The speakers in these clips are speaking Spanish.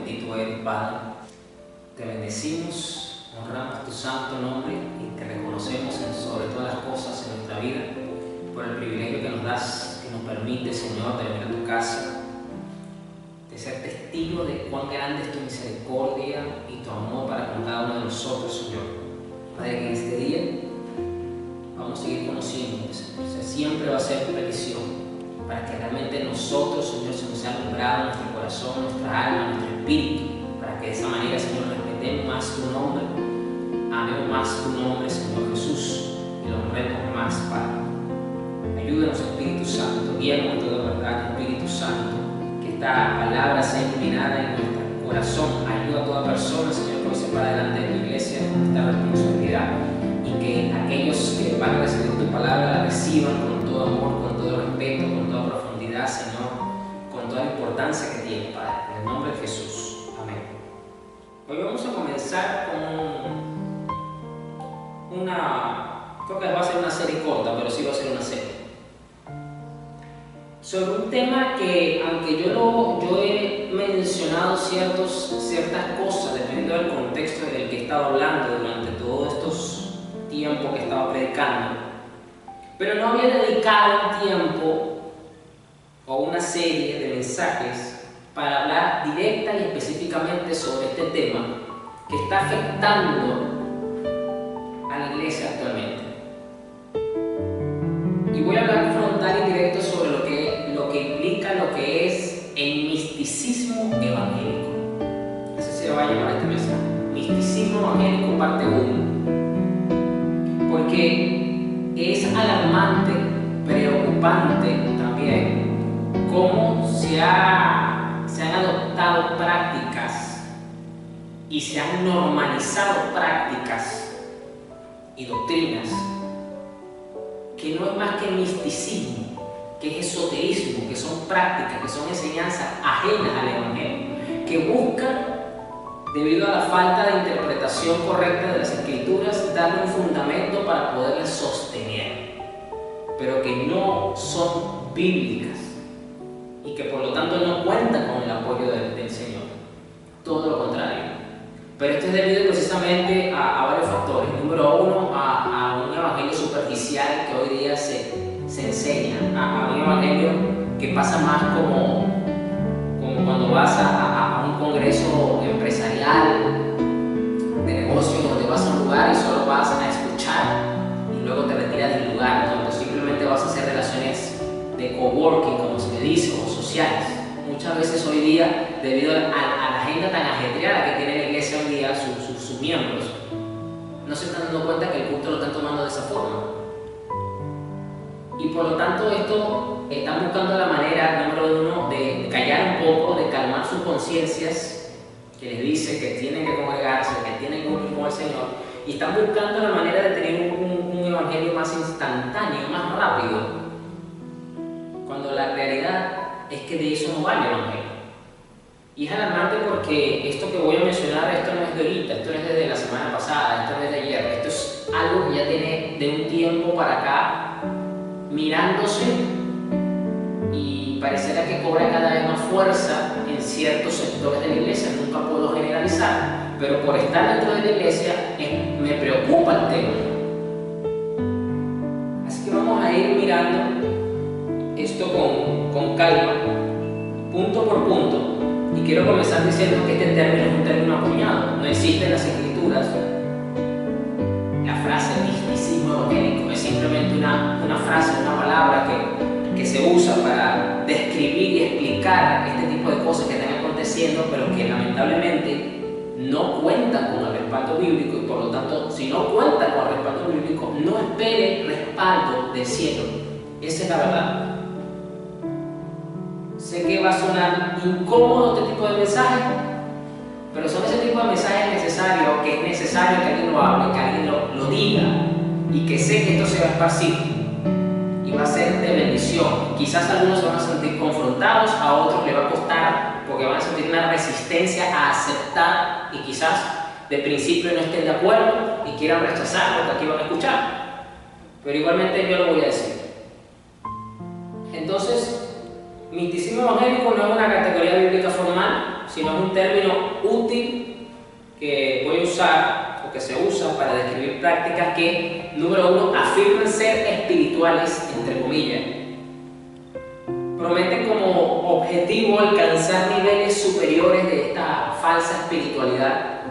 bendito eres, Padre. Te bendecimos, honramos tu santo nombre y te reconocemos sobre todas las cosas en nuestra vida por el privilegio que nos das, que nos permite, Señor, de venir a tu casa, de ser testigo de cuán grande es tu misericordia y tu amor para con cada uno de nosotros, Señor. Padre, que en este día vamos a seguir conociéndote, Señor. O sea, siempre va a ser tu petición, para que realmente nosotros, Señor, se nos sea alumbrado nuestro corazón, nuestra alma, nuestro espíritu, para que de esa manera, Señor, respetemos más tu nombre, amemos más tu nombre, Señor Jesús, y lo honremos más, Padre. Ayúdanos, Espíritu Santo, guíanos en toda verdad, Espíritu Santo, que esta palabra sea iluminada en nuestro corazón. Ayuda a toda persona, Señor, que hoy se para delante de tu iglesia con esta responsabilidad, y que aquellos que van a recibir tu palabra la reciban con todo amor, con todo respeto, con toda profundidad, Señor, con toda la importancia que tiene, Padre, en el nombre de Jesús. Amén. Hoy vamos a comenzar con creo que va a ser una serie corta, pero sí va a ser una serie, sobre un tema que, aunque yo he mencionado ciertas cosas, dependiendo del contexto del que he estado hablando durante todos estos tiempos que he estado predicando, pero no había dedicado un tiempo o una serie de mensajes para hablar directa y específicamente sobre este tema que está afectando a la iglesia actualmente. Y voy a hablar frontal y directo sobre lo que implica lo que es el misticismo evangélico. Así se va a llamar este mensaje: Misticismo evangélico, parte 1. Porque es alarmante, preocupante también, cómo se han adoptado prácticas y se han normalizado prácticas y doctrinas que no es más que misticismo, que es esoterismo, que son prácticas, que son enseñanzas ajenas al Evangelio, que buscan, debido a la falta de interpretación correcta de las Escrituras, darle un fundamento para poderlas sostener, pero que no son bíblicas y que por lo tanto no cuentan con el apoyo del Señor. Todo lo contrario. Pero esto es debido precisamente a varios factores. Número uno, a un evangelio superficial que hoy día se enseña, a un evangelio que pasa más como cuando vas a un congreso empresarial de negocios, donde vas a un lugar y solo vas a escuchar y luego te retiras del lugar, donde simplemente vas a hacer relaciones de coworking, como se le dice, o sociales. Muchas veces hoy día, debido a la agenda tan ajetreada que tiene la iglesia hoy día, sus miembros, no se están dando cuenta que el culto lo están tomando de esa forma. Y por lo tanto, están buscando la manera, número uno, de callar un poco, de calmar sus conciencias, que les dice que tienen que congregarse, que tienen que unir con el Señor, y están buscando la manera de tener un evangelio más instantáneo, más rápido, cuando la realidad es que de eso no va el evangelio. Y es alarmante porque esto que voy a mencionar, esto no es de ahorita, esto no es desde la semana pasada, esto no es de ayer, esto es algo que ya tiene de un tiempo para acá mirándose, y parecerá que cobra cada vez más fuerza en ciertos sectores de la iglesia. Nunca puedo generalizar, pero por estar dentro de la iglesia me preocupa el tema. Así que vamos a ir mirando esto con calma, punto por punto. Y quiero comenzar diciendo que este término es un término acuñado. No existe en las Escrituras la frase misticismo evangélico. Es simplemente una frase, una palabra que se usa para describir y explicar este tipo de cosas que están aconteciendo, pero que lamentablemente no cuentan con el respaldo bíblico. Y por lo tanto, si no cuentan con el respaldo bíblico, no espere respaldo del cielo. Esa es la verdad. Sé que va a sonar incómodo este tipo de mensajes, pero son ese tipo de mensajes necesarios, que es necesario que alguien lo hable, que alguien lo diga, y que sé que esto se va a esparcir y va a ser de bendición. Quizás algunos se van a sentir confrontados, a otros les va a costar porque van a sentir una resistencia a aceptar, y quizás de principio no estén de acuerdo y quieran rechazar lo que aquí van a escuchar, pero igualmente yo lo voy a decir. Entonces, misticismo evangélico no es una categoría bíblica formal, sino es un término útil que voy a usar o que se usa para describir prácticas que, número uno, afirman ser espirituales, entre comillas, prometen como objetivo alcanzar niveles superiores de esta falsa espiritualidad.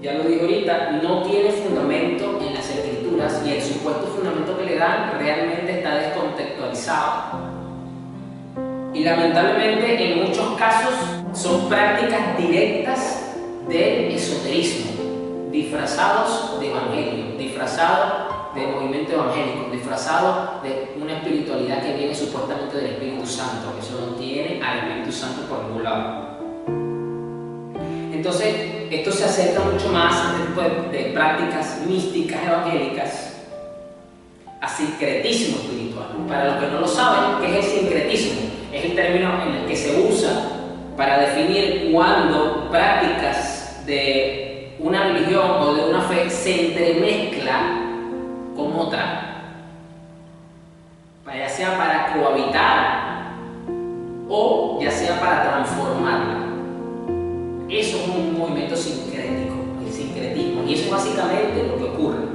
Ya lo dije ahorita, no tiene fundamento en las escrituras y el supuesto fundamento que le dan realmente está descontextualizado. Y lamentablemente en muchos casos son prácticas directas de esoterismo, disfrazados de evangelio, disfrazados de movimiento evangélico, disfrazados de una espiritualidad que viene supuestamente del Espíritu Santo, que eso no tiene al Espíritu Santo por ningún lado. Entonces, esto se acerca mucho más a este tipo de prácticas místicas evangélicas, a sincretismo espiritual. Para los que no lo saben, ¿qué es el sincretismo? Es el término en el que se usa para definir cuando prácticas de una religión o de una fe se entremezcla con otra, ya sea para cohabitar o ya sea para transformarla. Eso es un movimiento sincrético, el sincretismo, y eso es básicamente lo que ocurre.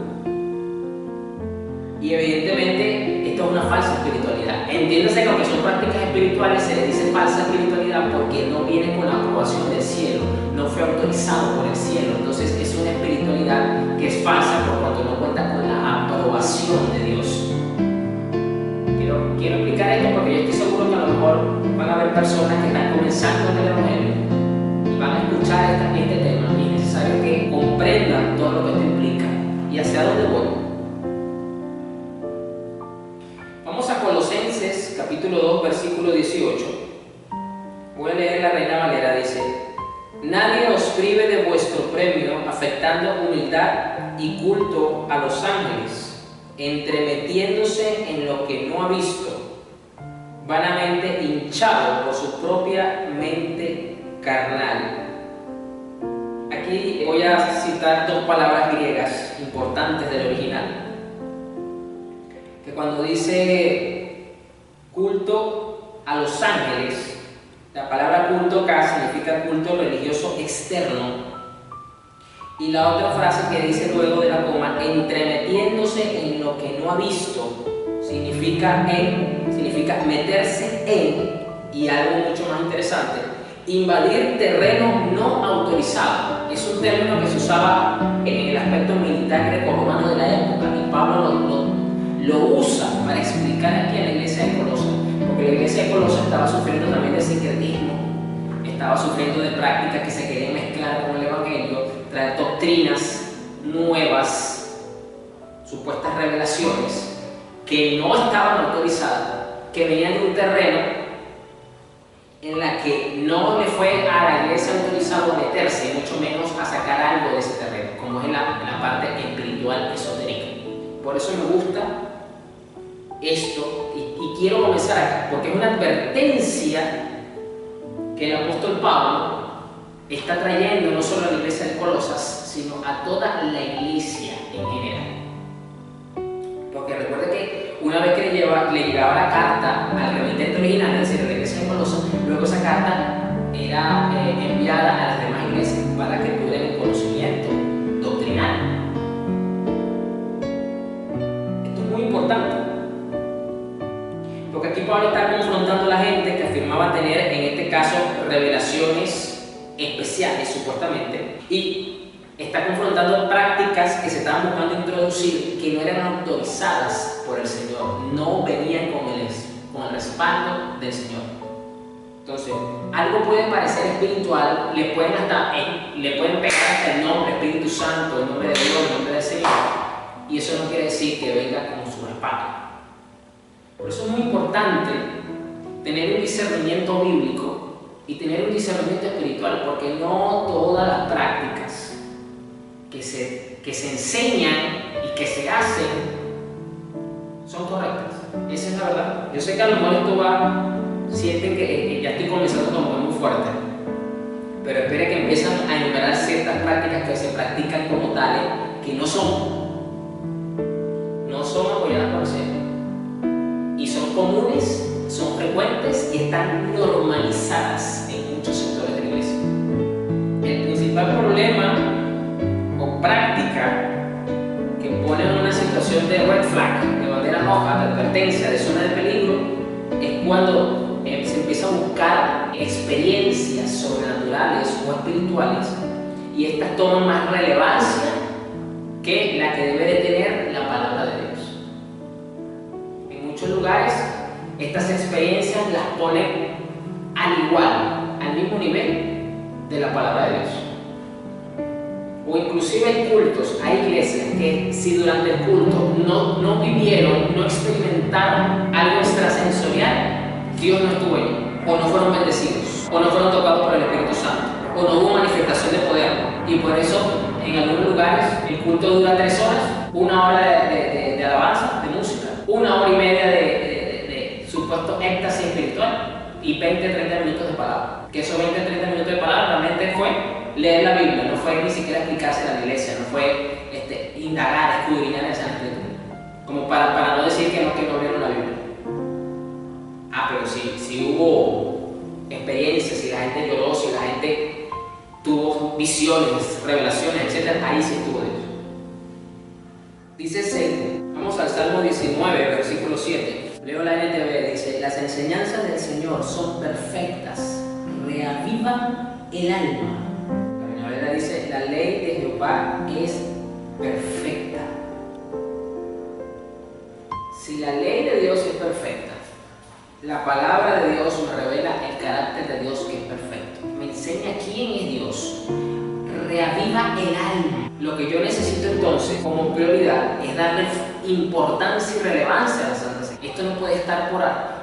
Y evidentemente esto es una falsa espiritualidad. Entiéndase que aunque son prácticas espirituales, se les dice falsa espiritualidad porque no viene con la aprobación del cielo, no fue autorizado por el cielo. Entonces es una espiritualidad que es falsa por cuanto no cuenta con la aprobación de Dios. Quiero explicar esto porque yo estoy seguro que a lo mejor van a haber personas que están comenzando en el Evangelio y van a escuchar este tema, y es necesario que comprendan todo lo que esto implica y hacia dónde voy. Vamos a Colosenses capítulo 2 versículo 18. Voy a leer la Reina Valera. Dice: nadie os prive de vuestro premio, afectando humildad y culto a los ángeles, entremetiéndose en lo que no ha visto, vanamente hinchado por su propia mente carnal. Aquí voy a citar dos palabras griegas importantes del original, que cuando dice culto a los ángeles, la palabra culto acá significa culto religioso externo, y la otra frase que dice luego de la coma, entremetiéndose en lo que no ha visto, significa meterse en, y algo mucho más interesante, invadir terreno no autorizado. Es un término que se usaba en el aspecto militar grecorromano de la época, y Pablo lo usa para explicar aquí a la iglesia de Colosas, porque la iglesia de Colosas estaba sufriendo también de sincretismo, estaba sufriendo de prácticas que se querían mezclar con el evangelio, traer doctrinas nuevas, supuestas revelaciones que no estaban autorizadas, que venían de un terreno en la que no le fue a la iglesia autorizado meterse, mucho menos a sacar algo de ese terreno, como es en la parte espiritual esotérica. Por eso me gusta esto y quiero comenzar acá, porque es una advertencia que el apóstol Pablo está trayendo no solo a la iglesia de Colosas, sino a toda la iglesia en general. Porque recuerde que una vez que le llegaba la carta al remitente original, es decir, a la iglesia de Colosas, luego esa carta era enviada a las demás iglesias para que tuvieran el conocimiento doctrinal. Esto es muy importante, porque aquí Pablo está confrontando a la gente que afirmaba tener, en este caso, revelaciones especiales supuestamente, y está confrontando prácticas que se estaban buscando introducir que no eran autorizadas por el Señor, no venían con el respaldo del Señor. Entonces, algo puede parecer espiritual, le pueden pegar hasta el nombre Espíritu Santo, el nombre de Dios, el nombre del Señor, y eso no quiere decir que venga con su respaldo. Por eso es muy importante tener un discernimiento bíblico y tener un discernimiento espiritual, porque no todas las prácticas que se enseñan y que se hacen son correctas. Esa es la verdad. Yo sé que a lo mejor esto sienten que ya estoy comenzando como muy fuerte, pero espere que empiezan a enumerar ciertas prácticas que se practican como tales, que no son apoyadas por el Señor, y son comunes, son frecuentes y están normalizadas en muchos sectores. hoja de advertencia de zona de peligro, es cuando se empieza a buscar experiencias sobrenaturales o espirituales y estas toman más relevancia que la que debe de tener la palabra de Dios. En muchos lugares estas experiencias las ponen al igual, al mismo nivel de la palabra de Dios. O inclusive hay cultos, hay iglesias que si durante el culto no vivieron, no experimentaron algo extrasensorial, Dios no estuvo ahí, o no fueron bendecidos, o no fueron tocados por el Espíritu Santo, o no hubo manifestación de poder. Y por eso en algunos lugares el culto dura 3 horas, 1 hora de alabanza, de música, 1 hora y media de supuesto éxtasis espiritual y 20-30 minutos de palabra. Que esos 20-30 minutos de palabra realmente fue leer la Biblia, no fue ni siquiera explicarse a la iglesia, no fue indagar, escudriñar en esa escritura. Como para no decir que no vieron la Biblia. Pero si hubo experiencias, si la gente lloró, si la gente tuvo visiones, revelaciones, etc., ahí sí estuvo Dios. Dice 6, vamos al Salmo 19, versículo 7. Leo la NTV, dice: las enseñanzas del Señor son perfectas, reavivan el alma. La Biblia dice: la ley de Jehová es perfecta. Si la ley de Dios es perfecta, la palabra de Dios me revela el carácter de Dios que es perfecto. Me enseña quién es Dios. Reaviva el alma. Lo que yo necesito entonces como prioridad es darle importancia y relevancia a la Santa Cena. Esto no puede estar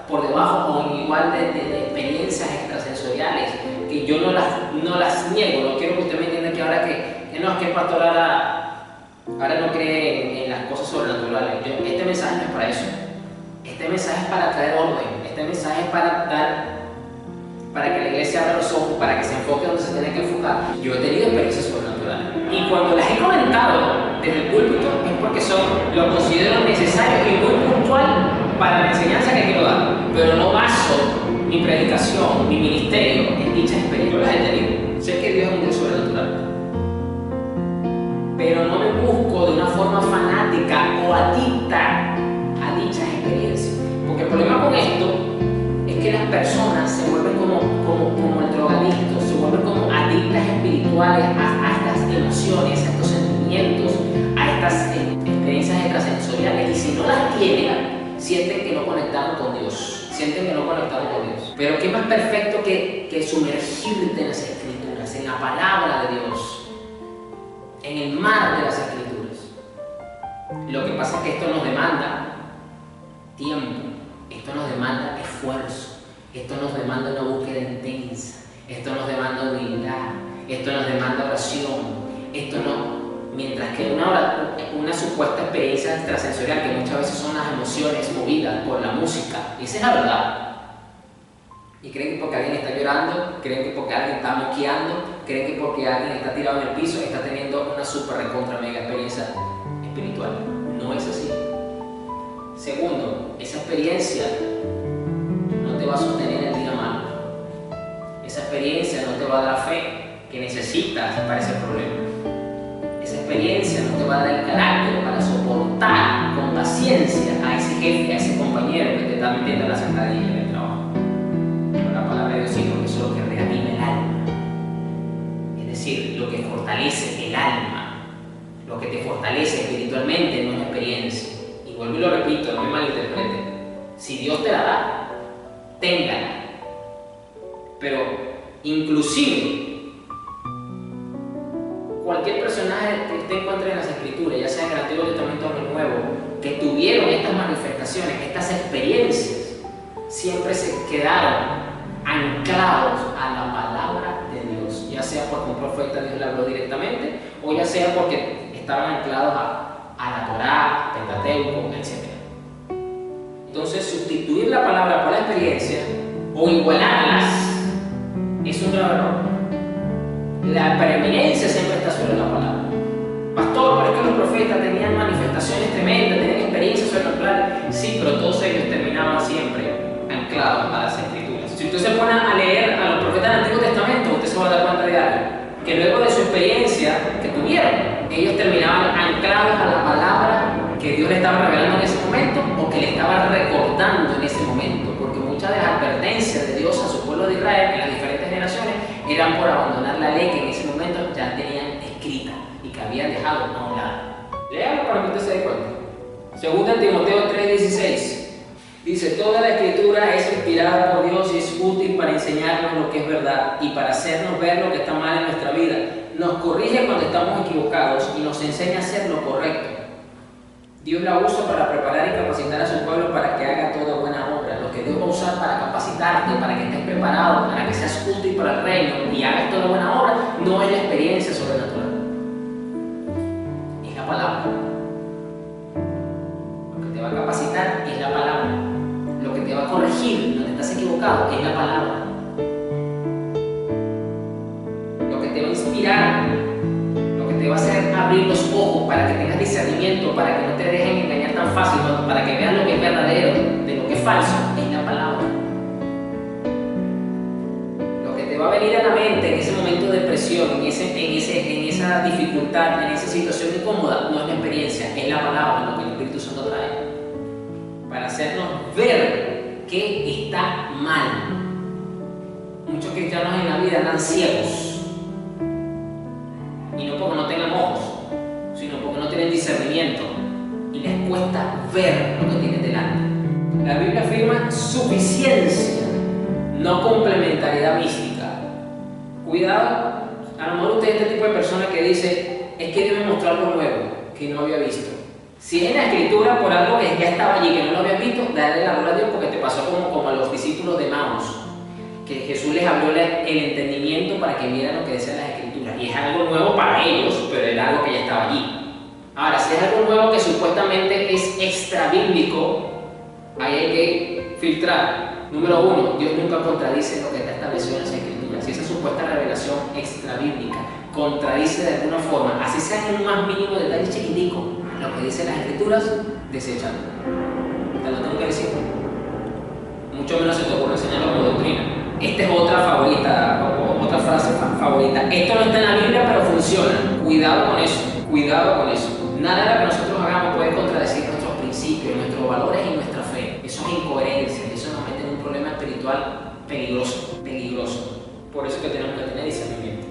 por debajo o en igual de experiencias extrasensoriales, que yo no las niego. No quiero que usted me entienda que ahora que no, es que el pastor ahora no cree en las cosas sobrenaturales. Este mensaje no es para eso. Este mensaje es para traer orden. Este mensaje es para que la iglesia abra los ojos, para que se enfoque donde se tiene que enfocar. Yo he tenido experiencias sobrenaturales. Y cuando las he comentado desde el púlpito es porque lo considero necesario y muy puntual para la enseñanza que quiero dar. Pero no baso mi predicación, mi ministerio en dichas experiencias. Yo las he tenido. Sé que Dios es un Dios sobrenatural. Pero no me busco de una forma fanática o adicta a dichas experiencias. Porque el problema con esto es que las personas se vuelven como el drogadicto, se vuelven como adictas espirituales a estas emociones, a estos sentimientos, a estas experiencias extrasensoriales, y si no las tienen, sienten que no conectaron con Dios, sienten que no conectaron con Dios. Pero qué más perfecto que sumergirte en las Escrituras, en la palabra de Dios, en el mar de las Escrituras. Lo que pasa es que esto nos demanda tiempo, esto nos demanda esfuerzo, esto nos demanda una búsqueda intensa, esto nos demanda humildad, esto nos demanda oración, mientras que una supuesta experiencia extrasensorial, que muchas veces son las emociones movidas por la música, esa es la verdad. Y creen que porque alguien está llorando, creen que porque alguien está moqueando, creen que porque alguien está tirado en el piso, está teniendo una super recontra mega experiencia espiritual. No es así. Segundo, esa experiencia no te va a sostener el día malo. Esa experiencia no te va a dar la fe que necesitas para ese problema. Esa experiencia no te va a dar el carácter para soportar con paciencia a ese jefe, a ese compañero que te está metiendo en la sentadilla en el trabajo. Pero la palabra de Dios sí, porque eso es lo que reanima el alma. Es decir, lo que fortalece el alma, lo que te fortalece espiritualmente no es experiencia. Y vuelvo y lo repito, no me malinterprete. Si Dios te la da, téngala. Pero inclusive cualquier personaje que usted encuentre en las Escrituras, ya sea en el Antiguo Testamento o en el Nuevo, que tuvieron estas manifestaciones, estas experiencias, siempre se quedaron anclados a la palabra de Dios, ya sea porque un profeta Dios le habló directamente, o ya sea porque estaban anclados a la Torá, Pentateuco, etc. Entonces, sustituir la palabra por la experiencia o igualarlas es un grave error. La preeminencia siempre está sobre la palabra. Pastor, pero es que los profetas tenían manifestaciones tremendas, tenían experiencias sobrenaturales. Sí, pero todos ellos terminaban siempre anclados a las Escrituras. Si usted se pone a leer a los profetas del Antiguo Testamento, usted se va a dar cuenta de algo. Que luego de su experiencia que tuvieron, ellos terminaban anclados a la palabra que Dios le estaba revelando en ese momento, o que que le estaba recordando en ese momento, porque muchas de las advertencias de Dios a su pueblo de Israel en las diferentes generaciones eran por abandonar la ley que en ese momento ya tenían escrita y que habían dejado a un lado. Léalo para que usted se dé cuenta. Segunda Timoteo 3:16 dice: toda la escritura es inspirada por Dios y es útil para enseñarnos lo que es verdad y para hacernos ver lo que está mal en nuestra vida. Nos corrige cuando estamos equivocados y nos enseña a hacer lo correcto. Dios la usa para preparar y capacitar a su pueblo para que haga toda buena obra. Lo que Dios va a usar para capacitarte, para que estés preparado, para que seas útil para el reino y hagas toda buena obra, no es la experiencia sobrenatural, es la palabra. Lo que te va a capacitar es la palabra. Lo que te va a corregir donde estás equivocado es la palabra. Lo que te va a inspirar, lo que te va a hacer abrir los ojos para que tengas discernimiento, para que no te dejen engañar tan fácil, para que veas lo que es verdadero de lo que es falso, es la palabra. Lo que te va a venir a la mente en ese momento de presión, en esa dificultad, en esa situación incómoda, no es la experiencia, es la palabra, lo que el Espíritu Santo trae, para hacernos ver que está mal. Muchos cristianos en la vida andan ciegos, y no porque no tengan ojos, sino porque no tienen discernimiento y les cuesta ver lo que tienen delante. La Biblia afirma suficiencia, no complementariedad mística. Cuidado, a lo mejor usted es este tipo de persona que dice: es que Dios me mostró algo nuevo que no había visto. Si es en la escritura por algo que ya estaba allí, que no lo habías visto, dale la gloria a Dios, porque te pasó como a los discípulos de Maús, que Jesús les abrió el entendimiento para que vieran lo que decían las escrituras. Y es algo nuevo para ellos, pero era algo que ya estaba allí. Ahora, si es algo nuevo que supuestamente es extra bíblico, ahí hay que filtrar. Número uno, Dios nunca contradice lo que está establecido en las escrituras. Si esa supuesta revelación extra bíblica contradice de alguna forma, así sea en un más mínimo detalle chiquitico, lo que dicen las escrituras, deséchalo. Te lo tengo que decir. Mucho menos se te ocurre enseñarlo como doctrina. Esta es otra favorita, otra frase favorita. Esto no está en la Biblia, pero funciona. Cuidado con eso, cuidado con eso. Nada de lo que nosotros hagamos puede contradecir nuestros principios, nuestros valores y nuestra fe. Eso es incoherencia, eso nos mete en un problema espiritual peligroso, peligroso. Por eso es que tenemos que tener discernimiento.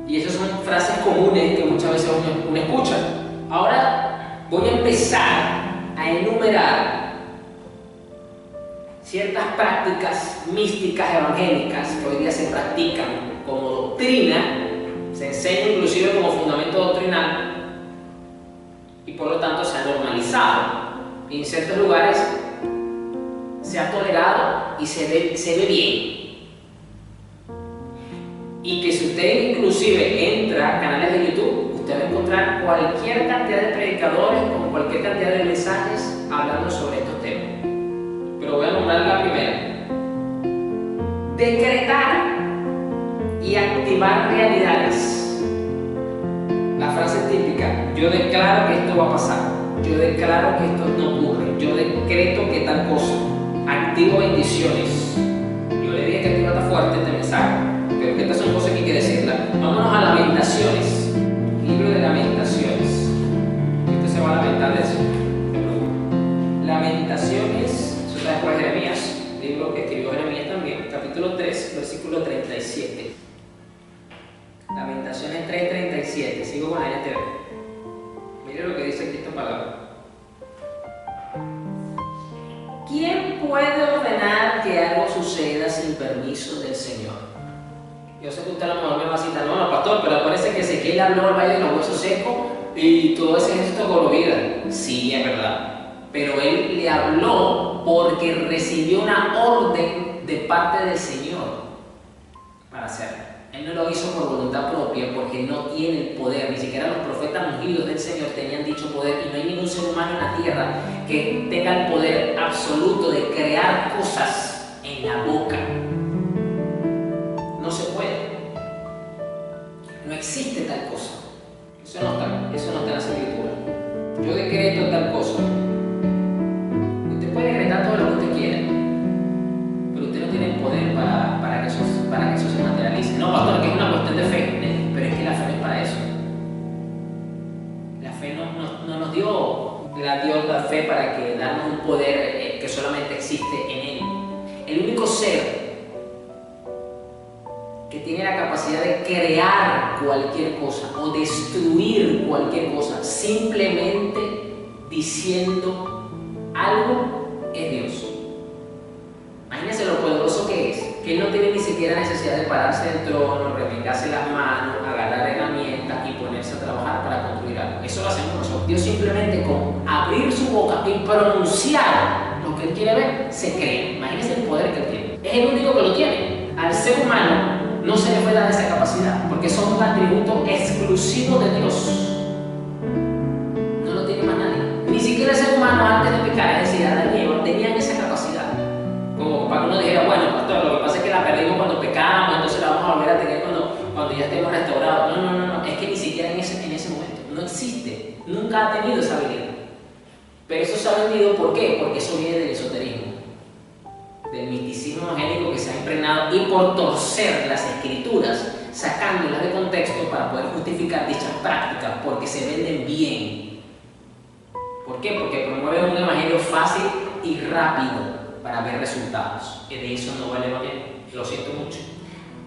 Y esas son frases comunes que muchas veces uno escucha. Ahora voy a empezar a enumerar ciertas prácticas místicas evangélicas que hoy día se practican como doctrina, se enseña inclusive como fundamento doctrinal y por lo tanto se ha normalizado y en ciertos lugares se ha tolerado y se ve bien. Y que si usted inclusive entra a canales de YouTube, usted va a encontrar cualquier cantidad de predicadores con cualquier cantidad de mensajes hablando sobre estos temas. Pero voy a nombrar la primera. Decretar y activar realidades. La frase típica: yo declaro que esto va a pasar, yo declaro que esto no ocurre, yo decreto que tal cosa, activo bendiciones. Yo le dije que esto iba a estar fuerte este mensaje, pero que estas son cosas que hay que decirlas. Vámonos a Lamentaciones, libro de Lamentaciones. Usted se va a lamentar de eso. Lamentaciones, eso está después de Jeremías, libro que escribió Jeremías también, capítulo 3, versículo 37. Lamentaciones 3:37. Sigo con la NTV. Mire lo que dice aquí esta palabra. ¿Quién puede ordenar que algo suceda sin permiso del Señor? Yo sé que usted a lo mejor me va a citar: no, pastor, pero parece que Ezequiel habló al valle de los huesos secos y todo ese ejército cobró vida. Sí, es verdad. Pero él le habló porque recibió una orden de parte del Señor para hacerlo. Él no lo hizo por voluntad propia, porque no tiene el poder. Ni siquiera los profetas ungidos del Señor tenían dicho poder, y no hay ningún ser humano en la tierra que tenga el poder absoluto de crear cosas en la boca. No se puede. No existe tal cosa. Eso no está en la escritura. Yo decreto tal cosa. Usted puede decretar todo lo que usted quiera, pero usted no tiene el poder para que eso se materialice. No, pastor, que es una cuestión de fe, pero es que la fe no es para eso. La fe no nos dio a Dios la fe para que darnos un poder que solamente existe en Él. El único ser que tiene la capacidad de crear cualquier cosa o destruir cualquier cosa simplemente diciendo algo es Dios. Imagínense lo poderoso que es, que Él no tiene ni siquiera necesidad de pararse del trono, remengarse las manos, agarrar herramientas y ponerse a trabajar para construir algo. Eso lo hacemos nosotros. Dios simplemente con abrir su boca y pronunciar lo que Él quiere ver, se crea. Imagínense el poder que Él tiene. Es el único que lo tiene. Al ser humano no se le puede dar esa capacidad, porque son un atributo exclusivo de Dios. No lo tiene más nadie. Ni siquiera el ser humano antes de pecar, es decir, Adán y Eva, tenían esa capacidad. Como para que uno dijera, bueno, pastor, lo que pasa es que la perdimos cuando pecamos, entonces la vamos a volver a tener cuando ya estemos restaurados. No, es que ni siquiera en ese momento. No existe. Nunca ha tenido esa habilidad. Pero eso se ha vendido, ¿por qué? Porque eso viene del esoterismo, del misticismo evangélico que se ha impregnado, y por torcer las escrituras, sacándolas de contexto para poder justificar dichas prácticas, porque se venden bien. ¿Por qué? Porque promueven un evangelio fácil y rápido para ver resultados. Y de eso no vale el evangelio. Lo siento mucho.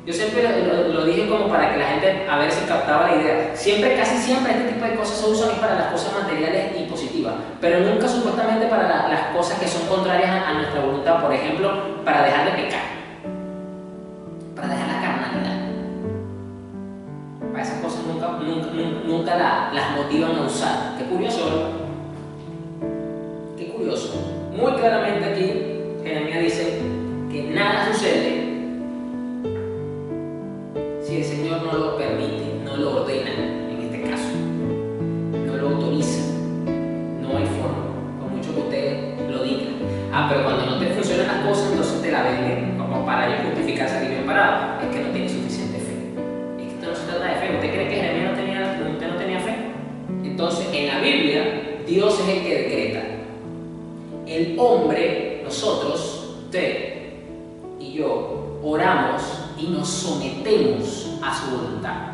Yo siempre lo dije como para que la gente a ver si captaba la idea. Casi siempre este tipo de cosas se usan para las cosas materiales y positivas, pero nunca supuestamente para las cosas que son contrarias a nuestra voluntad. Por ejemplo, para dejar de pecar, para dejar la carnalidad. Para esas cosas nunca las motivan a usar. Qué curioso, ¿no? Qué curioso. Muy claramente aquí Jeremías dice que nada sucede si el Señor no lo permite, no lo ordena, en este caso, no lo autoriza. No hay forma, por mucho que usted lo diga. Pero cuando no te funcionan las cosas, entonces te la venden como para ellos justificarse aquí bien parado. Es que no tiene suficiente fe. Es que esto no se trata de fe. ¿Usted cree que Jeremías no tenía fe? Entonces, en la Biblia, Dios es el que decreta. El hombre, nosotros, usted y yo, oramos y nos sometemos a su voluntad,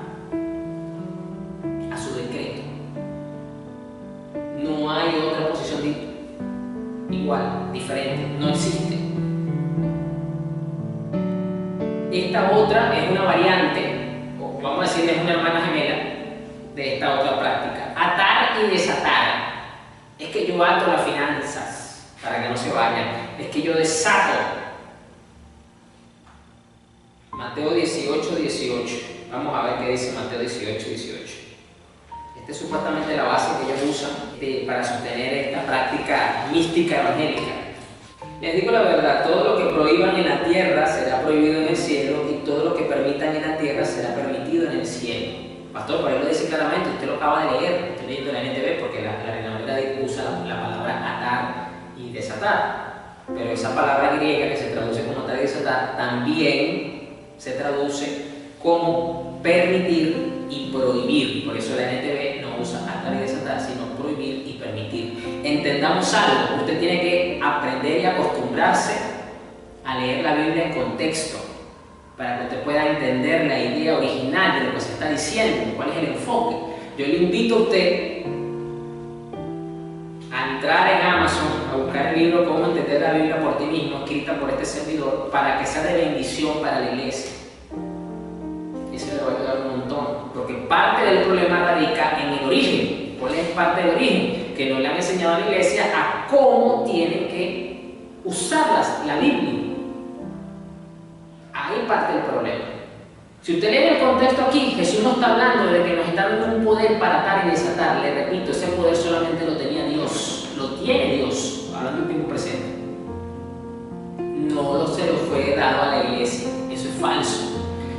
a su decreto. No hay otra posición igual, diferente, no existe. Esta otra es una variante, o vamos a decir, es una hermana gemela de esta otra práctica. Atar y desatar. Es que yo ato las finanzas para que no se vayan. Es que yo desato. Mateo 18:18. Vamos a ver qué dice Mateo 18:18. Esta es supuestamente la base que ellos usan para sostener esta práctica mística evangélica. Les digo la verdad, todo lo que prohíban en la tierra será prohibido en el cielo, y todo lo que permitan en la tierra será permitido en el cielo. Pastor, por ahí lo dice claramente, usted lo acaba de leer, estoy leyendo la NTV porque la Reina Valera usa la palabra atar y desatar. Pero esa palabra griega que se traduce como atar y desatar también se traduce como permitir y prohibir. Por eso la NTV no usa atar y desatar, sino prohibir y permitir. Entendamos algo, usted tiene que aprender y acostumbrarse a leer la Biblia en contexto, para que usted pueda entender la idea original de lo que se está diciendo, cuál es el enfoque. Yo le invito a usted a entrar en Amazon, a buscar el libro Cómo entender la Biblia por ti mismo, escrita por este servidor, para que sea de bendición para la iglesia. Eso le va a ayudar un montón, porque parte del problema radica en el origen. ¿Cuál es parte del origen? Que no le han enseñado a la iglesia a cómo tienen que usar la Biblia. Ahí parte del problema. Si usted lee el contexto aquí, Jesús no está hablando de que nos está dando un poder para atar y desatar. Le repito, ese poder solamente lo tenía Dios. Lo tiene Dios, hablando en tiempo presente. No se lo fue dado a la iglesia. Eso es falso.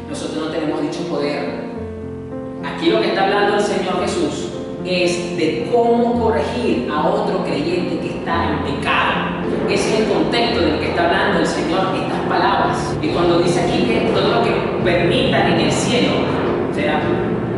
Nosotros no tenemos dicho poder. Aquí lo que está hablando el Señor Jesús es de cómo corregir a otro creyente que está en pecado. Ese es el contexto del que está hablando el Señor, estas palabras. Y cuando dice aquí que todo lo que permitan en el cielo será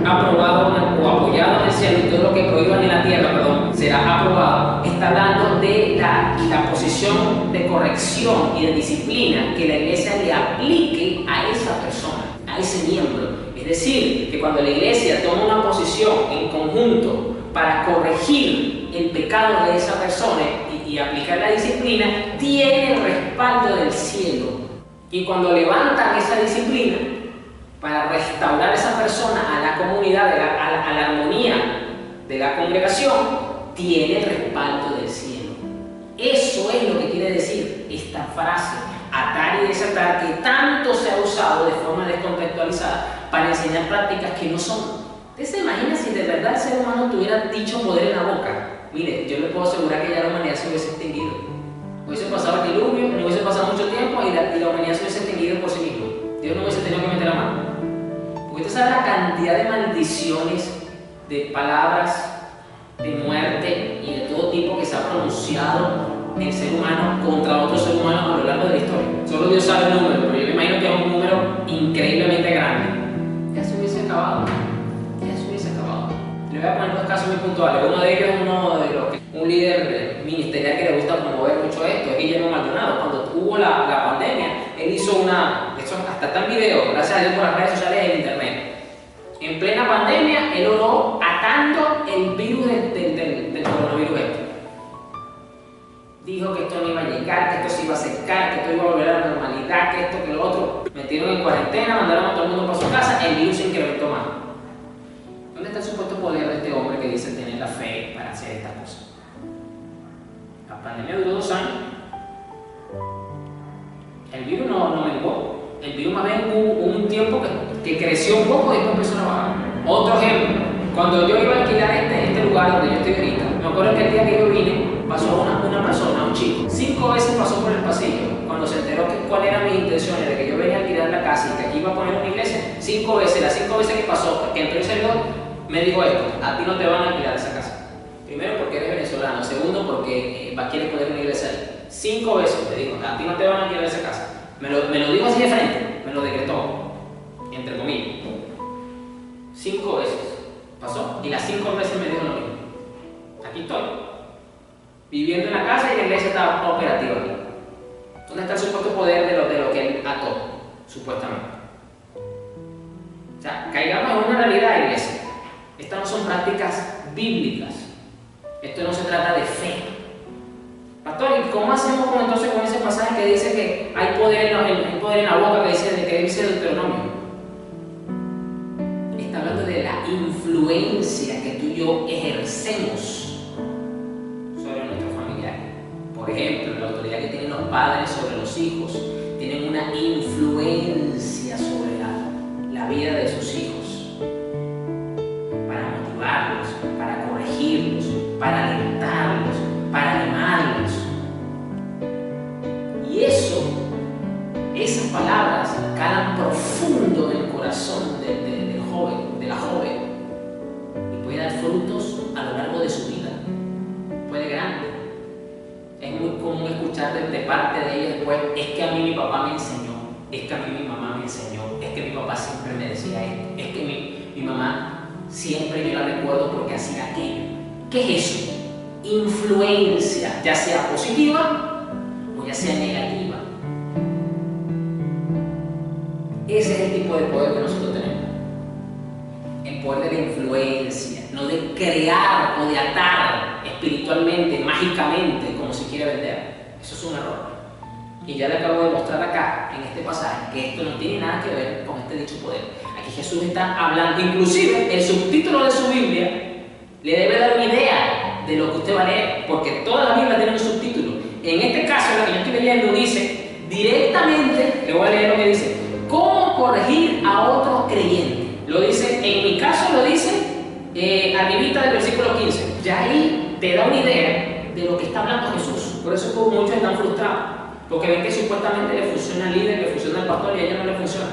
aprobado o apoyado en el cielo, y todo lo que prohíban en la tierra, será aprobado, está hablando de la posición de corrección y de disciplina que la iglesia le aplique a esa persona, a ese miembro. Es decir, que cuando la iglesia toma una posición en conjunto para corregir corregir el pecado de esa persona y aplicar la disciplina, tiene el respaldo del cielo. Y cuando levantan esa disciplina para restaurar a esa persona a la comunidad, a la armonía de la congregación, tiene el respaldo del cielo. Eso es lo que quiere decir esta frase, atar y desatar, que tanto se ha usado de forma descontextualizada para enseñar prácticas que no son. ¿Usted se imagina si de verdad el ser humano tuviera dicho poder en la boca? Mire, yo le puedo asegurar que ya la humanidad se hubiese extinguido. Hubiese pasado el diluvio, no hubiese pasado mucho tiempo y la humanidad se hubiese extinguido por sí mismo. Dios no hubiese tenido que meter la mano. Porque usted sabe la cantidad de maldiciones, de palabras, de muerte y de todo tipo que se ha pronunciado el ser humano contra otro ser humano a lo largo de la historia. Solo Dios sabe el número, pero yo me imagino que es un número increíblemente grande. Ya se hubiese acabado. Le voy a poner dos casos muy puntuales. Uno de ellos es un líder ministerial que le gusta promover mucho esto, es Guillermo Maldonado. Cuando hubo la pandemia, él hizo eso hasta está en video, gracias a Dios por las redes sociales y el internet. En plena pandemia, él oró atando el virus del coronavirus este. Dijo que esto no iba a llegar, que esto se iba a secar, que esto iba a volver a la normalidad, que esto, que lo otro. Metieron en cuarentena, mandaron a todo el mundo para su casa, el virus se incrementó más. ¿Dónde está el supuesto poder de este hombre que dice tener la fe para hacer estas cosas? La pandemia duró 2 años. El virus no menguó. El virus más bien hubo un tiempo que creció un poco y después empezó a bajar. Otro ejemplo, cuando yo iba a alquilar este lugar donde yo estoy ahorita, me acuerdo que el día que yo vine, pasó una persona, un chico, 5 veces pasó por el pasillo. Cuando se enteró cuál era mi intención, de que yo venía a alquilar la casa y que aquí iba a poner una iglesia, 5 veces, las 5 veces que pasó, que entró el servidor, me dijo esto: a ti no te van a alquilar esa casa. Primero porque eres venezolano, segundo porque quieres poner una iglesia ahí. 5 veces me dijo: a ti no te van a alquilar esa casa. Me lo dijo así de frente, me lo decretó, entre comillas. 5 veces pasó y las 5 veces me dijo lo mismo. Aquí estoy, viviendo en la casa y la iglesia está operativa aquí. ¿Dónde está el supuesto poder de lo que él ató, supuestamente? O sea, caigamos en una realidad, iglesia. Estas no son prácticas bíblicas. Esto no se trata de fe. Pastor, ¿y cómo hacemos entonces con ese pasaje que dice que hay poder en la boca, que dice Deuteronomio? Está hablando de la influencia que tú y yo ejercemos sobre nuestros familiares. Por ejemplo, la autoridad que tienen los padres sobre los hijos, tienen una influencia sobre la vida de sus hijos, para motivarlos, para corregirlos, para alentarlos, para animarlos. Y esas palabras calan profundo en el corazón del joven, de la joven, y puede dar frutos a lo largo de su vida. Puede grande. Es muy común escuchar de parte de ella después: es que a mí mi papá me enseñó, es que a mí mi mamá me enseñó, es que mi papá siempre me decía esto, es que mi mamá siempre yo la recuerdo porque hacía aquello. ¿Qué es eso? Influencia, ya sea positiva o ya sea negativa. Ese es el tipo de poder que nosotros tenemos. El poder de la influencia, no de crear o de atar espiritualmente, mágicamente, como se quiere vender. Eso es un error. Y ya le acabo de mostrar acá, en este pasaje, que esto no tiene nada que ver con este dicho poder. Aquí Jesús está hablando, inclusive el subtítulo de su Biblia le debe dar una idea de lo que usted va a leer, porque toda la Biblia tiene un subtítulo. En este caso, lo que yo estoy leyendo dice directamente, le voy a leer lo que dice: ¿cómo corregir a otros creyentes? Lo dice, en mi caso lo dice arribita del versículo 15. Ya ahí te da una idea de lo que está hablando Jesús. Por eso muchos están frustrados, porque ven que supuestamente le funciona al líder, le funciona al pastor, y a ellos no le funciona.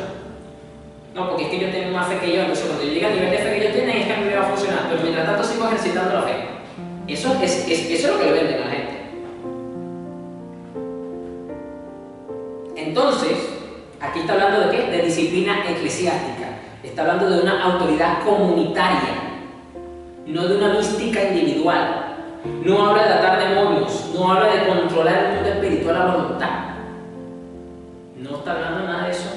No, porque es que ellos tienen más fe que yo, entonces cuando yo llegue al nivel de fe que ellos tienen, es que a mí me va a funcionar, pero mientras tanto sigo ejercitando la fe. Eso es lo que le venden a la gente. Entonces, aquí está hablando de ¿qué? De disciplina eclesiástica. Está hablando de una autoridad comunitaria, no de una mística individual. No habla de atar demonios, no habla de controlar el mundo espiritual a voluntad. No está hablando nada de eso.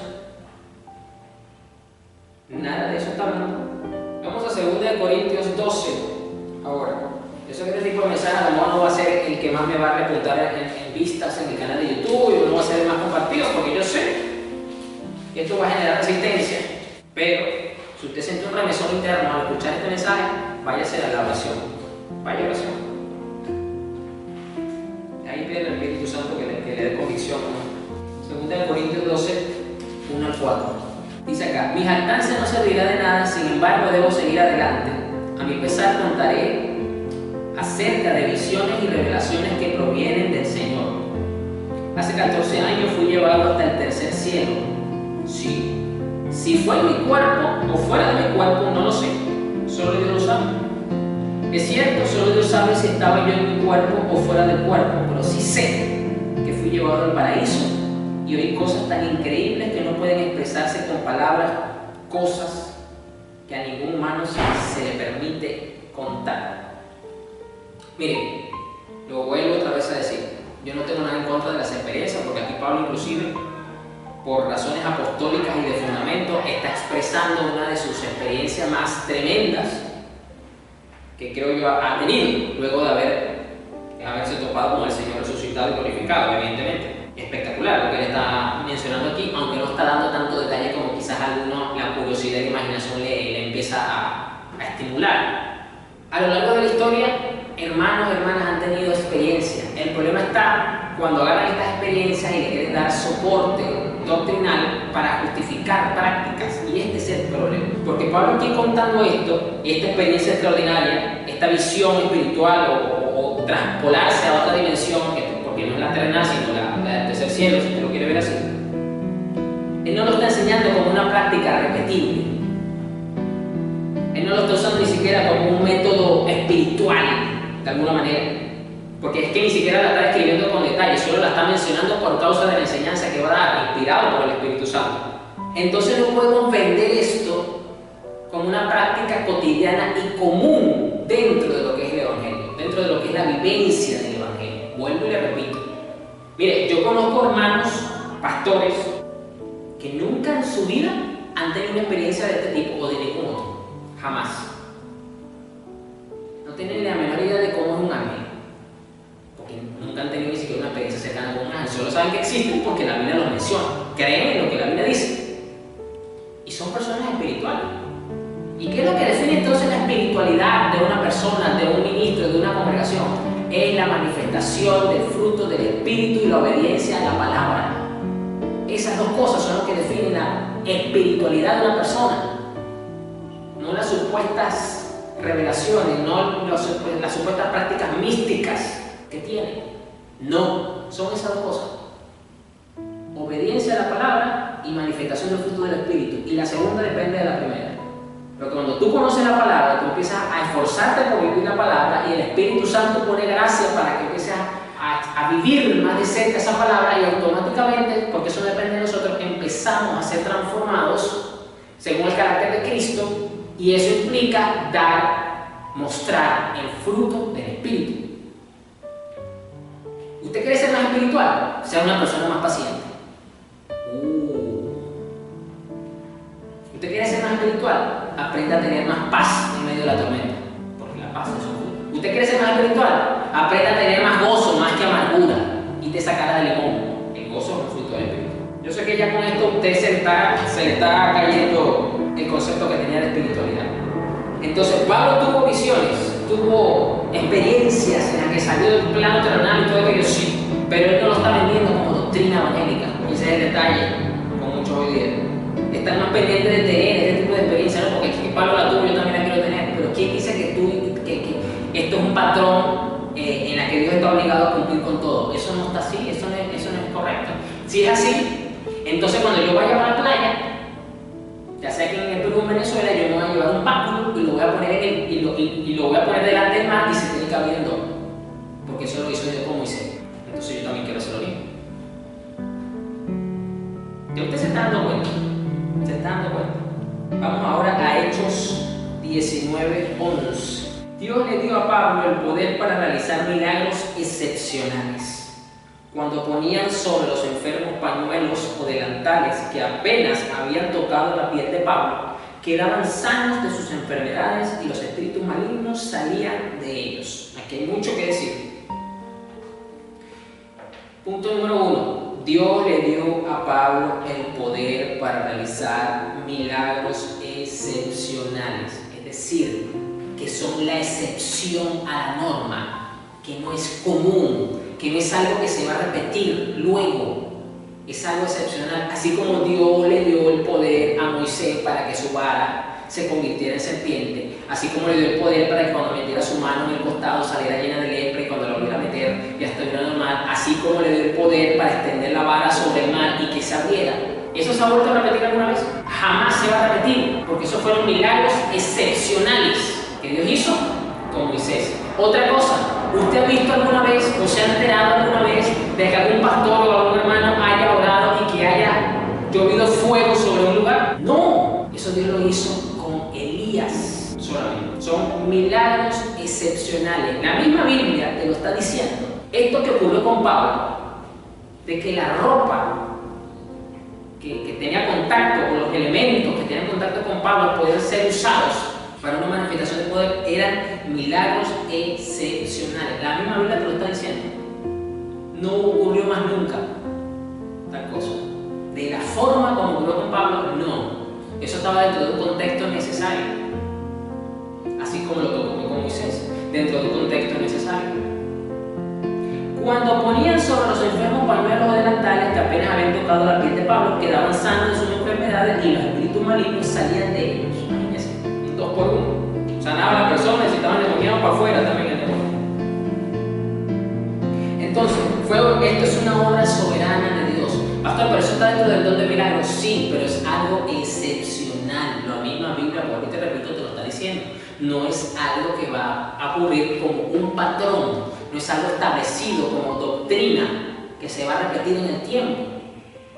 Nada de eso está hablando. Vamos a 2 Corintios 12 ahora. Yo sé que este tipo de mensaje a lo mejor no va a ser el que más me va a repuntar en vistas en mi canal de YouTube, y no va a ser el más compartido, porque yo sé que esto va a generar resistencia, pero si usted siente un remesón interno al escuchar este mensaje, váyase a la oración. Vaya a la oración. Ahí pide el Espíritu Santo que le dé convicción, ¿no? 2 Corintios 12, 1 al 4. Dice acá: mi jactancia no servirá de nada, sin embargo debo seguir adelante. A mi pesar contaré acerca de visiones y revelaciones que provienen del Señor. Hace 14 años fui llevado hasta el tercer cielo. Sí. Si fue en mi cuerpo o fuera de mi cuerpo, no lo sé. Solo Dios lo sabe. Es cierto, solo Dios sabe si estaba yo en mi cuerpo o fuera del cuerpo, pero sí sé que fui llevado al paraíso y oí cosas tan increíbles que no pueden expresarse con palabras, cosas que a ningún humano se le permite contar. Miren, lo vuelvo otra vez a decir, yo no tengo nada en contra de las experiencias, porque aquí Pablo inclusive, por razones apostólicas y de fundamento, está expresando una de sus experiencias más tremendas que creo yo ha tenido, luego de haberse topado con el Señor resucitado y glorificado, evidentemente. Espectacular lo que él está mencionando aquí, aunque no está dando tanto detalle como quizás a alguno la curiosidad y la imaginación le empieza a estimular. A lo largo de la historia, hermanos y hermanas han tenido experiencias. El problema está cuando agarran estas experiencias y le quieren dar soporte doctrinal para justificar prácticas, y este es el problema, porque Pablo aquí contando esto, esta experiencia extraordinaria, esta visión espiritual o traspolarse a otra dimensión, porque no es la terrenal sino la del tercer cielo, si usted lo quiere ver así, él no lo está enseñando como una práctica repetible, él no lo está usando ni siquiera como un método espiritual de alguna manera, porque es que ni siquiera la está escribiendo con detalle, solo la está mencionando por causa de la enseñanza que va a dar, inspirado por el Espíritu Santo. Entonces no podemos vender esto como una práctica cotidiana y común dentro de lo que es el Evangelio, dentro de lo que es la vivencia del Evangelio. Vuelvo y le repito. Mire, yo conozco hermanos, pastores, que nunca en su vida han tenido una experiencia de este tipo o de ningún otro. Jamás. No tienen la menor idea de cómo es un ángel. Nunca han tenido ni siquiera una experiencia cercana con un ángel, solo saben que existen porque la Biblia los menciona, creen en lo que la Biblia dice, y son personas espirituales. ¿Y qué es lo que define entonces la espiritualidad de una persona, de un ministro, de una congregación? Es la manifestación del fruto del Espíritu y la obediencia a la palabra. Esas dos cosas son lo que definen la espiritualidad de una persona, no las supuestas revelaciones, no las supuestas prácticas místicas que tiene. No, son esas dos cosas: obediencia a la palabra y manifestación del fruto del Espíritu, y la segunda depende de la primera. Pero cuando tú conoces la palabra, tú empiezas a esforzarte por vivir la palabra, y el Espíritu Santo pone gracia para que empieces a vivir más de cerca esa palabra, y automáticamente, porque eso depende de nosotros, empezamos a ser transformados según el carácter de Cristo, y eso implica mostrar el fruto del Espíritu. ¿Usted quiere ser más espiritual? Sea una persona más paciente. ¿Usted quiere ser más espiritual? Aprenda a tener más paz en medio de la tormenta, porque la paz es un fruto. ¿Usted quiere ser más espiritual? Aprenda a tener más gozo, más que amargura, y te sacará del limón. El gozo es un fruto del Espíritu. Yo sé que ya con esto a usted se le está cayendo el concepto que tenía de espiritualidad. Entonces Pablo tuvo visiones, tuvo experiencias en las que salió del plano terrenal y todo aquello, sí, pero él no lo está vendiendo como doctrina evangélica, y ese es el detalle con muchos hoy día. Están más pendientes de tener este tipo de experiencia, ¿no? Porque si Pablo la tuvo, yo también la quiero tener, pero ¿quién dice que esto es un patrón en la que Dios está obligado a cumplir con todo? Eso no está así, eso no es correcto. Si es así, entonces cuando yo vaya a la playa, ya sea que en el Perú o en Venezuela, yo me voy a llevar un báculo y lo voy a poner y lo voy a poner delante del mar, y se tiene que abrir en dos, porque eso lo hizo Dios con Moisés. Entonces yo también quiero hacer lo mismo. ¿Ya usted se está dando cuenta? ¿Se está dando cuenta? Vamos ahora a Hechos 19:11. Dios le dio a Pablo el poder para realizar milagros excepcionales. Cuando ponían sobre los enfermos pañuelos o delantales que apenas habían tocado la piel de Pablo, quedaban sanos de sus enfermedades y los espíritus malignos salían de ellos. Aquí hay mucho que decir. Punto número 1. Dios le dio a Pablo el poder para realizar milagros excepcionales, es decir, que son la excepción a la norma, que no es común, que no es algo que se va a repetir luego, es algo excepcional. Así como Dios le dio el poder a Moisés para que su vara se convirtiera en serpiente, así como le dio el poder para que cuando metiera su mano en el costado saliera llena de lepra y cuando la volviera a meter ya estuviera normal, así como le dio el poder para extender la vara sobre el mar y que se abriera. ¿Eso se ha vuelto a repetir alguna vez? Jamás se va a repetir, porque esos fueron milagros excepcionales que Dios hizo con Moisés. Otra cosa, ¿usted ha visto alguna vez o se ha enterado alguna vez de que algún pastor o algún hermano haya orado y que haya llovido fuego sobre un lugar? No, eso Dios lo hizo con Elías solamente. Son milagros excepcionales. La misma Biblia te lo está diciendo. Esto que ocurrió con Pablo, de que la ropa que tenía contacto con los elementos que tenían contacto con Pablo podían ser usados para una manifestación de poder, eran milagros excepcionales. La misma Biblia te lo está diciendo. No ocurrió más nunca tal cosa. De la forma como ocurrió con Pablo, no. Eso estaba dentro de un contexto necesario. Así como lo que ocurrió con Moisés, dentro de un contexto necesario. Cuando ponían sobre los enfermos pañuelos o delantales que apenas habían tocado la piel de Pablo, quedaban sanos de sus enfermedades y los espíritus malignos salían de ellos. Imagínense, un 2 por 1. Sanaba a la persona y si estaban endemoniados para afuera también el demonio. Entonces, esto es una obra soberana de Dios. Pastor, pero eso está dentro del don de milagros. Sí, pero es algo excepcional. La misma Biblia, por ahorita te repito, te lo está diciendo. No es algo que va a ocurrir como un patrón. No es algo establecido como doctrina que se va a repetir en el tiempo.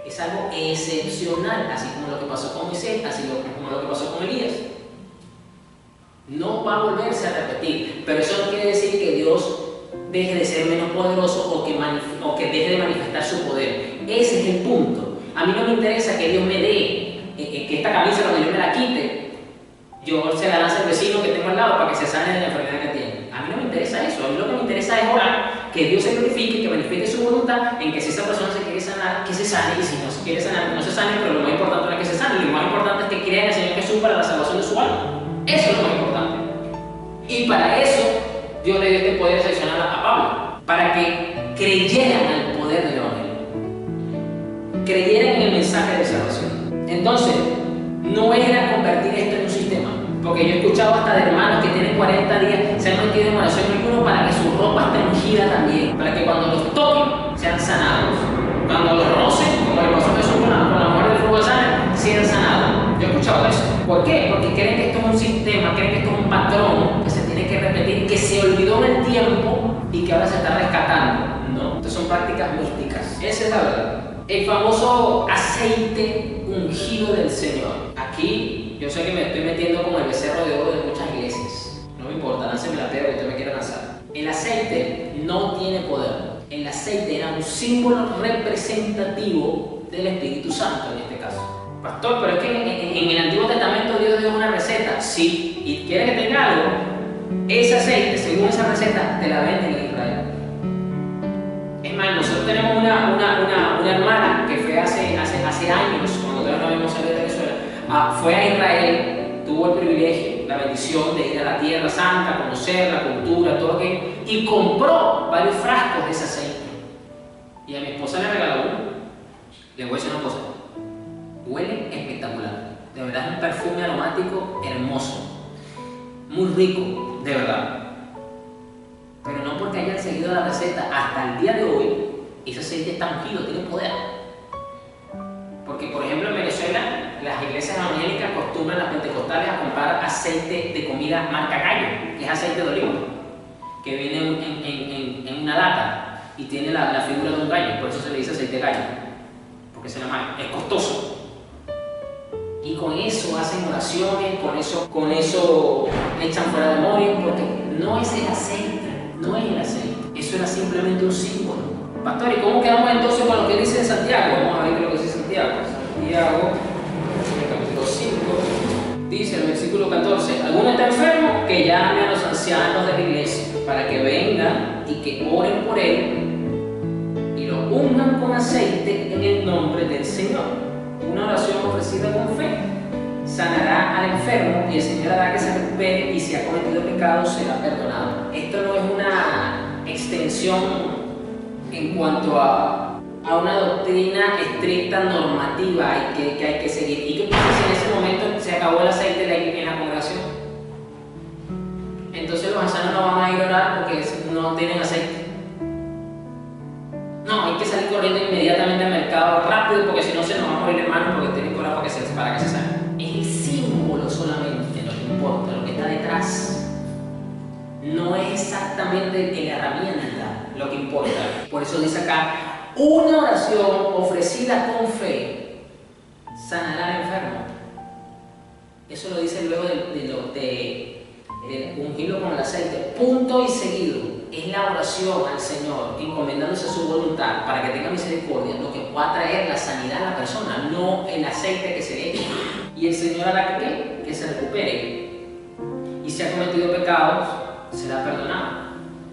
Es algo excepcional, así como lo que pasó con Moisés, así como lo que pasó con Elías. No va a volverse a repetir, pero eso no quiere decir que Dios deje de ser menos poderoso o que deje de manifestar su poder. Ese es el punto. A mí no me interesa que Dios me dé, que esta camisa cuando yo me la quite, yo se la lance al vecino que tengo al lado para que se sane de la enfermedad que tiene. A mí no me interesa eso. A mí lo que me interesa es orar, que Dios se glorifique, que manifieste su voluntad en que si esa persona se quiere sanar, que se sane, y si no se quiere sanar, que no se sane, pero lo más importante no es que se sane, lo más importante es que crea en el Señor Jesús para la salvación de su alma. Eso es lo más importante. Y para eso Dios le dio este poder excepcional a Pablo, para que creyeran al poder del Evangelio, creyeran en el mensaje de salvación. Entonces, no era convertir esto en un sistema, porque yo he escuchado hasta de hermanos que tienen 40 días, se han metido en oración y ayuno para que su ropa esté ungida también, para que cuando los toquen sean sanados, cuando los rocen, como le pasó a Jesús con la mujer del flujo de sangre, sean sanados. Yo he escuchado eso. ¿Por qué? Porque creen que esto es un sistema, creen que esto es un patrón que se tiene que repetir, que se olvidó en el tiempo y que ahora se está rescatando. No, estas son prácticas místicas. Esa es la verdad. El famoso aceite ungido del Señor. Aquí yo sé que me estoy metiendo con el becerro de oro de muchas iglesias. No me importa, lánceme la piedra que usted me quiera lanzar. El aceite no tiene poder. El aceite era un símbolo representativo del Espíritu Santo en este caso. Pastor, pero es que en el Antiguo Testamento Dios dio una receta. Sí, y quiere que tenga algo. Ese aceite, según esa receta, te la venden en Israel. Es más, nosotros tenemos una hermana que fue hace años, cuando todavía no habíamos salido de Venezuela, fue a Israel, tuvo el privilegio, la bendición de ir a la Tierra Santa, conocer la cultura, todo aquello, y compró varios frascos de ese aceite. Y a mi esposa le regaló uno. Le voy a decir una cosa, huele espectacular. De verdad es un perfume aromático hermoso, muy rico, de verdad. Pero no porque hayan seguido la receta, hasta el día de hoy, ese aceite está ungido, tiene poder. Porque, por ejemplo, en Venezuela, las iglesias evangélicas acostumbran, las pentecostales, a comprar aceite de comida marca Gallo, que es aceite de oliva, que viene en una lata y tiene la figura de un gallo, por eso se le dice aceite de gallo, porque se llama, es costoso. Y con eso hacen oraciones, con eso echan fuera demonios, porque no es el aceite, no es el aceite, eso era simplemente un símbolo. Pastor, ¿y cómo quedamos entonces con lo que dice Santiago? Vamos a ver qué es lo que dice Santiago. Santiago, capítulo 5. Dice el versículo 14, ¿alguno está enfermo? Que llame a los ancianos de la iglesia para que vengan y que oren por él y lo unjan con aceite en el nombre del Señor. Una oración ofrecida con fe sanará al enfermo y el Señor hará que se recupere, y si ha cometido pecado será perdonado. Esto no es una extensión en cuanto a una doctrina estricta normativa que hay que seguir. ¿Y qué pasa si en ese momento se acabó el aceite en la congregación? Entonces los ancianos no van a ir a orar porque no tienen aceite. No, hay que salir corriendo inmediatamente al mercado rápido, porque si no se nos va a morir hermanos, porque tienen que orar para que se sane. Es el símbolo solamente lo que importa, lo que está detrás. No es exactamente la herramienta lo que importa. Por eso dice acá, una oración ofrecida con fe sanará al enfermo. Eso lo dice luego de ungirlo con el aceite. Punto y seguido. Es la oración al Señor, encomendándose a su voluntad para que tenga misericordia, lo que va a traer la sanidad a la persona, no el aceite que se le eche. Y el Señor hará que se recupere. Y si ha cometido pecados, será perdonado.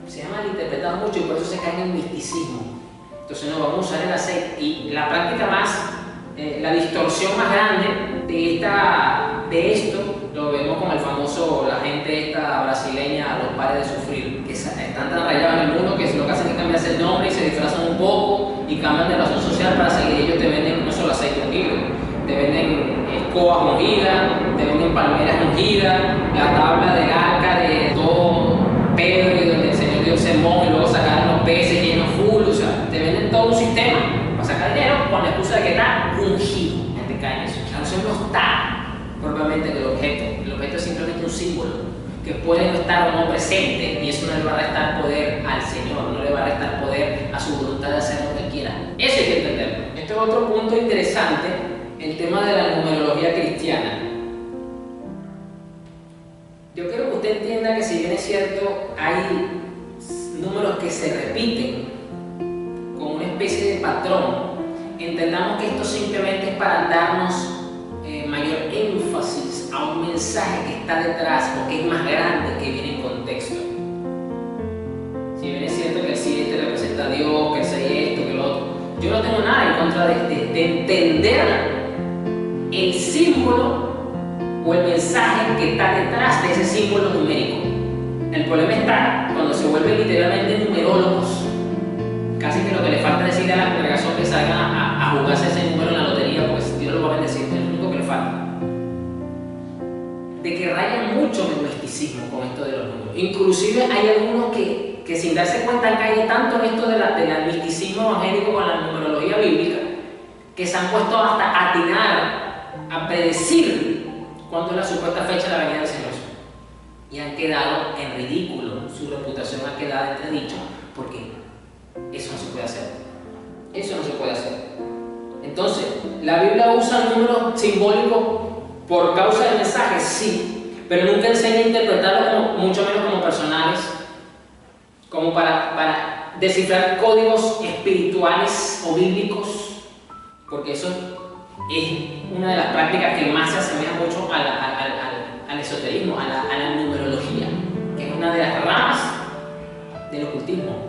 Se ha malinterpretado mucho y por eso se cae en el misticismo. Entonces no vamos a usar el aceite. Y la práctica más, la distorsión más grande de esto, lo vemos con el famoso, la gente esta brasileña, los pares de sufrir, que están tan rayados en el mundo que lo que hacen es cambiarse el nombre y se disfrazan un poco y cambian de razón social para seguir. Ellos te venden no solo aceite ungido, te venden escobas ungidas, te venden palmeras ungidas, la tabla del arca de todo Pedro y donde el Señor dio el sermón, y luego sacaron los peces llenos full, o sea, te venden todo un sistema para sacar dinero con la excusa de que está ungido. Gente cae en eso. La unción no está propiamente en el objeto es simplemente un símbolo que puede no estar o no presente, y eso no le va a restar poder al Señor, no le va a restar poder a su voluntad de hacer lo que quiera. Eso hay que entenderlo. Este es otro punto interesante, el tema de la numerología cristiana. Yo quiero que usted entienda que, si bien es cierto, hay números que se repiten con una especie de patrón, entendamos que esto simplemente es para darnos mayor énfasis a un mensaje que está detrás o que es más grande, que viene en contexto. Si bien es cierto que el 7 representa a Dios, que el 6 esto, que lo otro, yo no tengo nada en contra de entender el símbolo o el mensaje que está detrás de ese símbolo numérico. El problema está cuando se vuelven literalmente numerólogos. Casi que lo que le falta decirle a la congregación que salgan a jugarse ese número en la lotería, pues Dios lo va a bendecir, es lo único que le falta. De que rayan mucho en el misticismo con esto de los números. Inclusive hay algunos que sin darse cuenta han caído tanto en esto del misticismo evangélico con la numerología bíblica, que se han puesto hasta a atinar, a predecir cuándo es la supuesta fecha de la venida del Señor. Y han quedado en ridículo, su reputación ha quedado entredicho, porque eso no se puede hacer. Eso no se puede hacer. Entonces, ¿la Biblia usa números simbólicos por causa del mensaje? Sí, pero nunca enseña a interpretarlo, mucho menos como personales, como para descifrar códigos espirituales o bíblicos, porque eso es una de las prácticas que más se asemeja mucho al esoterismo, a la numerología, que es una de las ramas del ocultismo.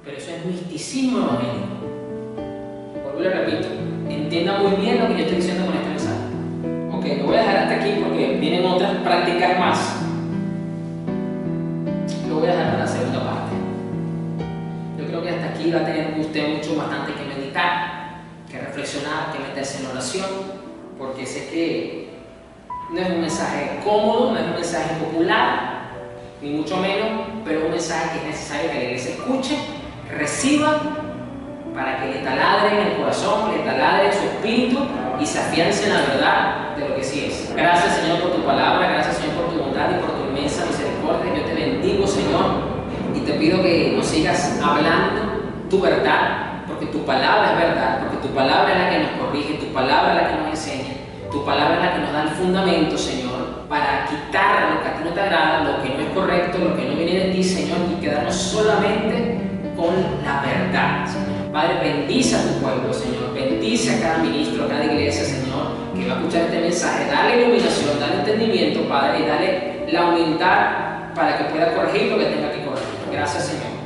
Pero eso es misticismo evangélico. Vuelvo y le repito, entienda muy bien lo que yo estoy diciendo con este mensaje. Ok, lo voy a dejar hasta aquí porque vienen otras prácticas más. Lo voy a dejar para la segunda parte. Yo creo que hasta aquí va a tener usted bastante que meditar, que reflexionar, que meterse en oración, porque sé que no es un mensaje cómodo, no es un mensaje popular, ni mucho menos, pero es un mensaje que es necesario que la iglesia escuche, reciba, para que le taladre en el corazón, le taladre en su espíritu y se afiance en la verdad de lo que sí es. Gracias, Señor, por tu palabra, gracias, Señor, por tu bondad y por tu inmensa misericordia. Yo te bendigo, Señor, y te pido que nos sigas hablando tu verdad, porque tu palabra es verdad, porque tu palabra es la que nos corrige, tu palabra es la que nos enseña, tu palabra es la que nos da el fundamento, Señor, para quitar lo que a ti no te agrada, lo que no es correcto, lo que no viene de ti, Señor, y quedarnos solamente con la verdad, Señor. Padre, bendice a tu pueblo, Señor, bendice a cada ministro, a cada iglesia, Señor, que va a escuchar este mensaje, dale iluminación, dale entendimiento, Padre, y dale la humildad para que pueda corregir lo que tenga que corregir. Gracias, Señor.